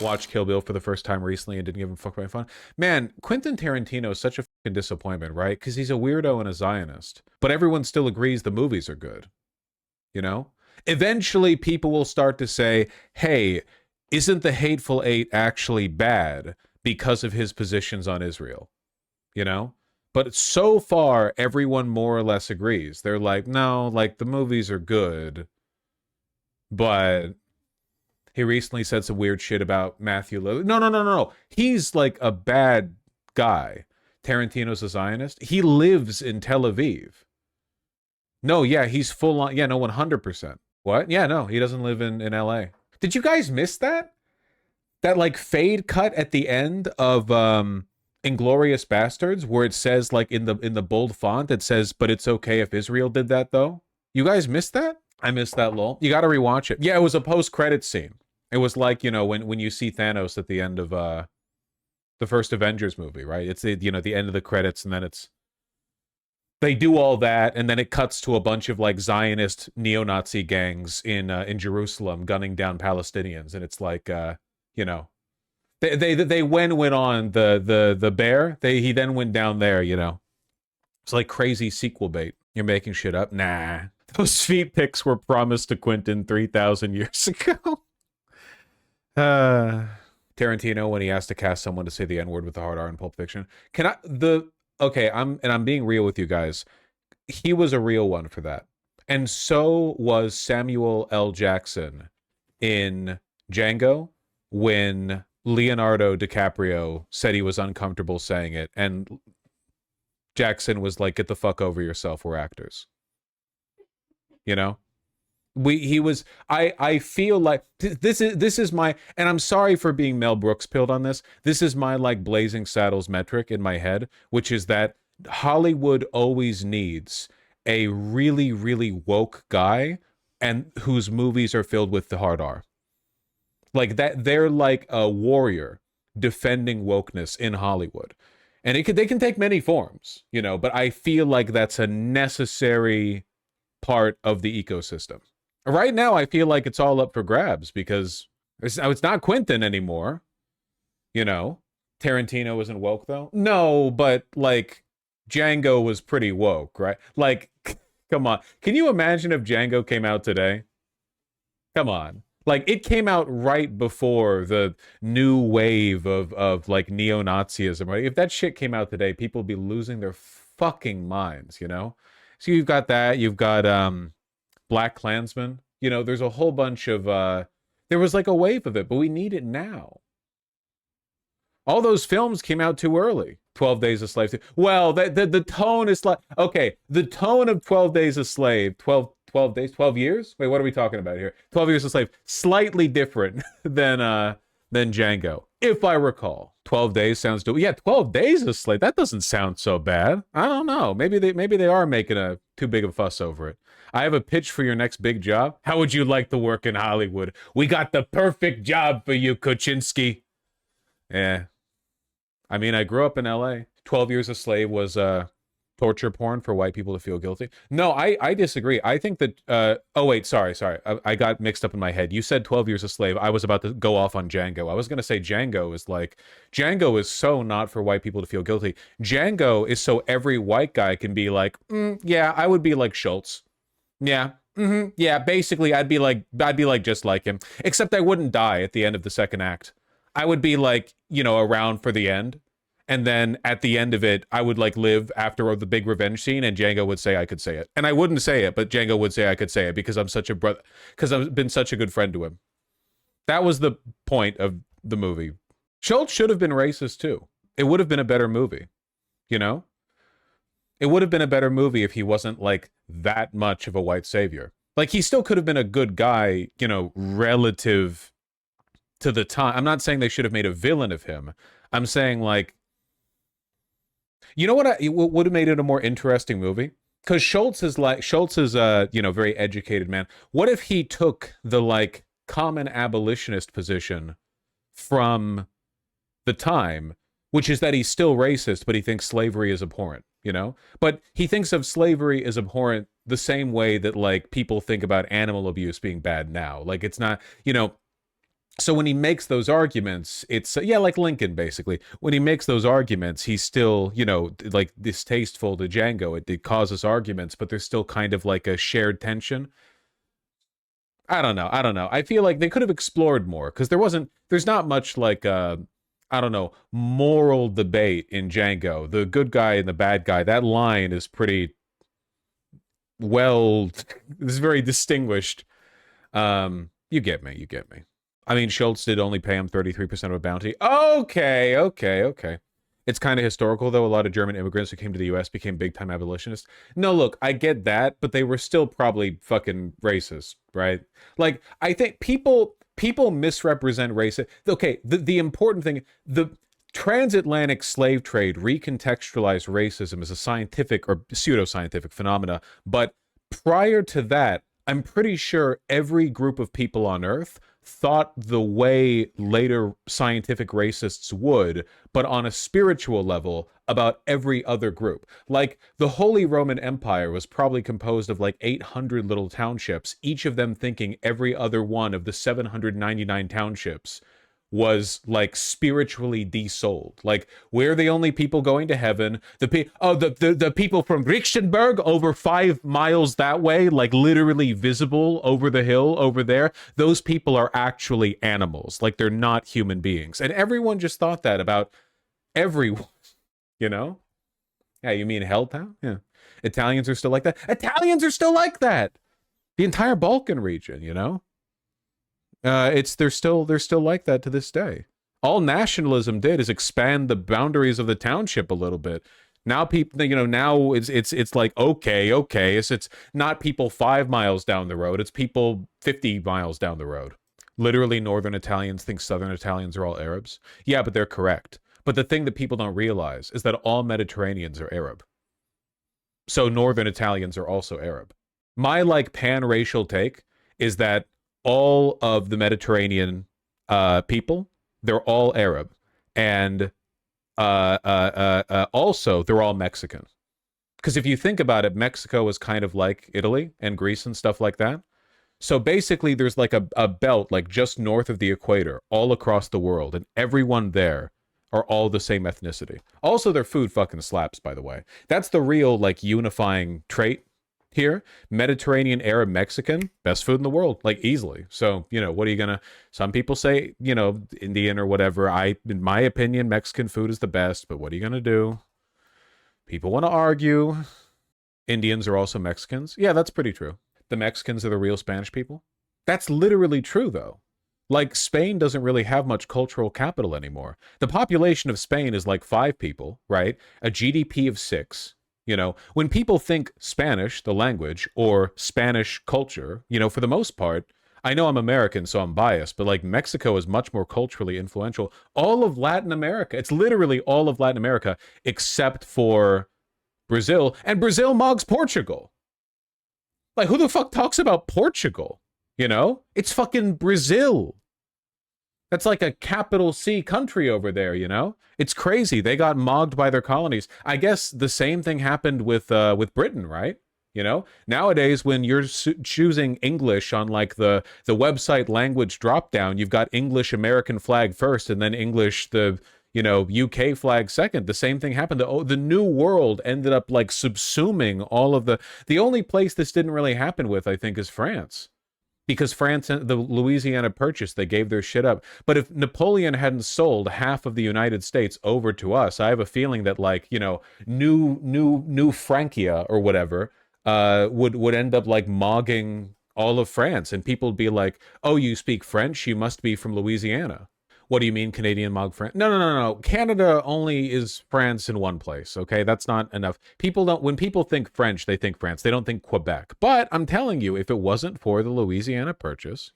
watched Kill Bill for the first time recently and didn't give him a fuck about fun. Man, Quentin Tarantino is such a fucking disappointment, right? Because he's a weirdo and a Zionist. But everyone still agrees the movies are good. You know? Eventually, people will start to say, hey, isn't the Hateful Eight actually bad because of his positions on Israel? You know? But so far, everyone more or less agrees. They're like, no, like, the movies are good, but he recently said some weird shit about Matthew Lillard. No. He's like a bad guy. Tarantino's a Zionist. He lives in Tel Aviv. No, yeah, he's full on. Yeah, no, 100%. What? Yeah, no, he doesn't live in LA. Did you guys miss that? That like fade cut at the end of Inglorious Bastards, where it says like in the bold font, it says, "But it's okay if Israel did that, though." You guys missed that? I missed that, lol. You got to rewatch it. Yeah, it was a post-credit scene. It was like, you know, when you see Thanos at the end of the first Avengers movie, right? It's the, you know, the end of the credits, and then it's they do all that, and then it cuts to a bunch of like Zionist neo-Nazi gangs in Jerusalem gunning down Palestinians, and it's like you know, they went on the bear. He then went down there, you know. It's like crazy sequel bait. You're making shit up. Nah. Those feet pics were promised to Quentin 3,000 years ago. Tarantino, when he asked to cast someone to say the N-word with the hard R in Pulp Fiction. I'm being real with you guys. He was a real one for that. And so was Samuel L. Jackson in Django when Leonardo DiCaprio said he was uncomfortable saying it, and Jackson was like, "Get the fuck over yourself, we're actors." You know? I feel like this is my, and I'm sorry for being Mel Brooks pilled on this. This is my like Blazing Saddles metric in my head, which is that Hollywood always needs a really, really woke guy and whose movies are filled with the hard R. Like that, they're like a warrior defending wokeness in Hollywood. And they can take many forms, you know, but I feel like that's a necessary part of the ecosystem. Right now, I feel like it's all up for grabs because it's not Quentin anymore. You know, Tarantino isn't woke though. No, but like Django was pretty woke, right? Like, come on. Can you imagine if Django came out today? Come on. Like it came out right before the new wave of like neo-Nazism, right? If that shit came out today, people would be losing their fucking minds, you know? So you've got that, you've got Black Klansman. You know, there's a whole bunch of there was like a wave of it, but we need it now. All those films came out too early. 12 Days a Slave. Well, the tone is like, okay, the tone of 12 Days a Slave, 12 days, 12 years? Wait, what are we talking about here? 12 Years a Slave, slightly different than Django, if I recall. 12 Days sounds yeah, 12 Days a Slave. That doesn't sound so bad. I don't know. Maybe they are making a too big of a fuss over it. I have a pitch for your next big job. How would you like to work in Hollywood? We got the perfect job for you, Kuczynski. Yeah. I mean, I grew up in LA. 12 Years a Slave was torture porn for white people to feel guilty. No, I disagree. I think that oh wait, sorry. I got mixed up in my head. You said 12 Years a Slave. I was about to go off on Django. I was going to say Django is so not for white people to feel guilty. Django is so every white guy can be like, yeah, I would be like Schultz. Yeah. Yeah, basically I'd be like just like him, except I wouldn't die at the end of the second act. I would be like, you know, around for the end. And then at the end of it, I would like live after the big revenge scene, and Django would say I could say it. And I wouldn't say it, but Django would say I could say it because I'm such a brother, because I've been such a good friend to him. That was the point of the movie. Schultz should have been racist too. It would have been a better movie, you know? It would have been a better movie if he wasn't like that much of a white savior. Like he still could have been a good guy, you know, relative to the time. I'm not saying they should have made a villain of him. I'm saying like, you know what would have made it a more interesting movie? Because Schultz is a, you know, very educated man. What if he took the like common abolitionist position from the time, which is that he's still racist, but he thinks slavery is abhorrent, you know? But he thinks of slavery as abhorrent the same way that like people think about animal abuse being bad now. Like it's not, you know, So when he makes those arguments, it's yeah, like Lincoln basically. When he makes those arguments, he's still, like distasteful to Django. It causes arguments, but there's still kind of like a shared tension. I don't know. I don't know. I feel like they could have explored more because there's not much like I don't know, moral debate in Django. The good guy and the bad guy. That line is pretty well. This is very distinguished. You get me. You get me. I mean, Schultz did only pay him 33% of a bounty. Okay, okay, okay. It's kind of historical, though. A lot of German immigrants who came to the U.S. became big-time abolitionists. No, look, I get that, but they were still probably fucking racist, right? Like, I think people misrepresent race. Okay, the important thing, the transatlantic slave trade recontextualized racism as a scientific or pseudoscientific phenomena, but prior to that, I'm pretty sure every group of people on Earth thought the way later scientific racists would, but on a spiritual level about every other group. Like the Holy Roman Empire was probably composed of like 800 little townships, each of them thinking every other one of the 799 townships was like spiritually desouled. Like we're the only people going to heaven. The people from Richtenberg over 5 miles that way, like literally visible over the hill over there, those people are actually animals. Like they're not human beings. And everyone just thought that about everyone, you know? Yeah, you mean Helltown? Yeah. Italians are still like that. Italians are still like that. The entire Balkan region, you know? They're still like that to this day. All nationalism did is expand the boundaries of the township a little bit. Now people, now it's like okay, it's not people 5 miles down the road, it's people 50 miles down the road. Literally, Northern Italians think Southern Italians are all Arabs. Yeah, but they're correct. But the thing that people don't realize is that all Mediterraneans are Arab. So Northern Italians are also Arab. My like pan-racial take is that all of the Mediterranean people, they're all Arab, and also they're all Mexican. Because if you think about it, Mexico is kind of like Italy and Greece and stuff like that. So basically, there's like a belt like just north of the equator, all across the world, and everyone there are all the same ethnicity. Also, their food fucking slaps, by the way. That's the real like unifying trait here. Mediterranean, Arab, Mexican, best food in the world, like easily. So, what are you gonna, some people say, Indian or whatever. In my opinion, Mexican food is the best, but what are you gonna do? People want to argue. Indians are also Mexicans. Yeah, that's pretty true. The Mexicans are the real Spanish people. That's literally true, though. Like, Spain doesn't really have much cultural capital anymore. The population of Spain is like 5 people, right? A GDP of 6. When people think Spanish, the language, or Spanish culture, for the most part, I know I'm American, so I'm biased, but like Mexico is much more culturally influential. All of Latin America, it's literally all of Latin America, except for Brazil, and Brazil mogs Portugal. Like, who the fuck talks about Portugal? It's fucking Brazil. That's like a capital C country over there, It's crazy. They got mogged by their colonies. I guess the same thing happened with Britain, right? Nowadays when you're choosing English on like the website language dropdown, you've got English American flag first, and then English the UK flag second. The same thing happened. The New World ended up like subsuming all of the only place this didn't really happen with, I think, is France. Because France and the Louisiana Purchase, they gave their shit up. But if Napoleon hadn't sold half of the United States over to us, I have a feeling that like, new Francia or whatever would end up like mogging all of France, and people would be like, "Oh, you speak French? You must be from Louisiana." What do you mean Canadian mog France? No. Canada only is France in one place, okay? That's not enough. When people think French, they think France. They don't think Quebec. But I'm telling you, if it wasn't for the Louisiana Purchase,